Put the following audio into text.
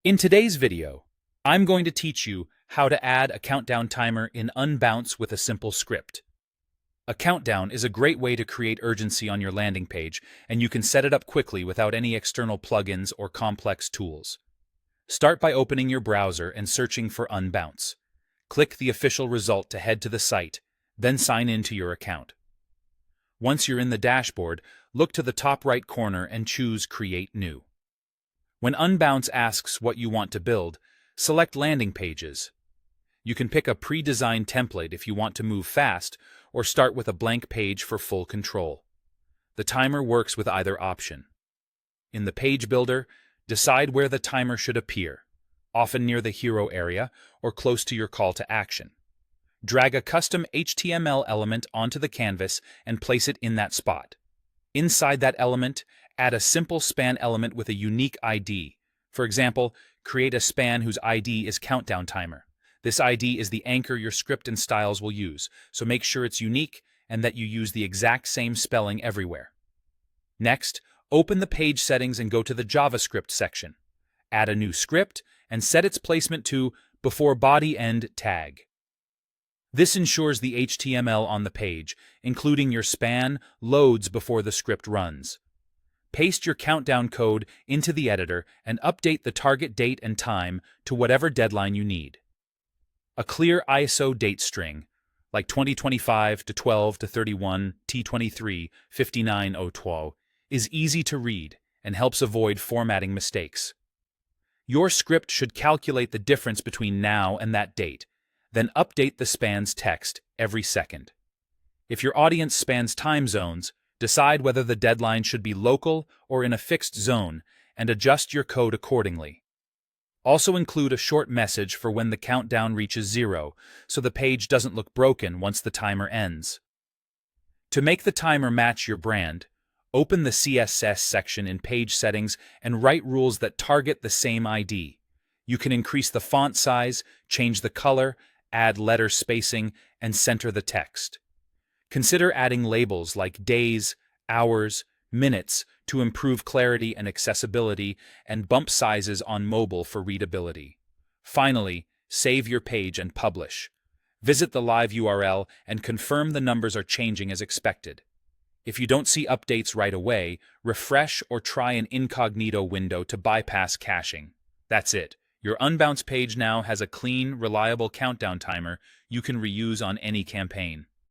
In today's video, I'm going to teach you how to add a countdown timer in Unbounce with a simple script. A countdown is a great way to create urgency on your landing page, and you can set it up quickly without any external plugins or complex tools. Start by opening your browser and searching for Unbounce. Click the official result to head to the site, then sign in to your account. Once you're in the dashboard, look to the top right corner and choose Create New. When Unbounce asks what you want to build, select Landing Pages. You can pick a pre-designed template if you want to move fast, or start with a blank page for full control. The timer works with either option. In the Page Builder, decide where the timer should appear, often near the hero area or close to your call to action. Drag a custom HTML element onto the canvas and place it in that spot. Inside that element, add a simple span element with a unique ID. For example, create a span whose ID is Countdown Timer. This ID is the anchor your script and styles will use, so make sure it's unique and that you use the exact same spelling everywhere. Next, open the page settings and go to the JavaScript section. Add a new script and set its placement to before body end tag. This ensures the HTML on the page, including your span, loads before the script runs. Paste your countdown code into the editor and update the target date and time to whatever deadline you need. A clear ISO date string, like 2025 to 12 to 31 T23 5902, is easy to read and helps avoid formatting mistakes. Your script should calculate the difference between now and that date, then update the span's text every second. If your audience spans time zones, decide whether the deadline should be local or in a fixed zone, and adjust your code accordingly. Also include a short message for when the countdown reaches 0, so the page doesn't look broken once the timer ends. To make the timer match your brand, open the CSS section in Page Settings and write rules that target the same ID. You can increase the font size, change the color, add letter spacing, and center the text. Consider adding labels like days, hours, minutes to improve clarity and accessibility, and bump sizes on mobile for readability. Finally, save your page and publish. Visit the live URL and confirm the numbers are changing as expected. If you don't see updates right away, refresh or try an incognito window to bypass caching. That's it. Your Unbounce page now has a clean, reliable countdown timer you can reuse on any campaign.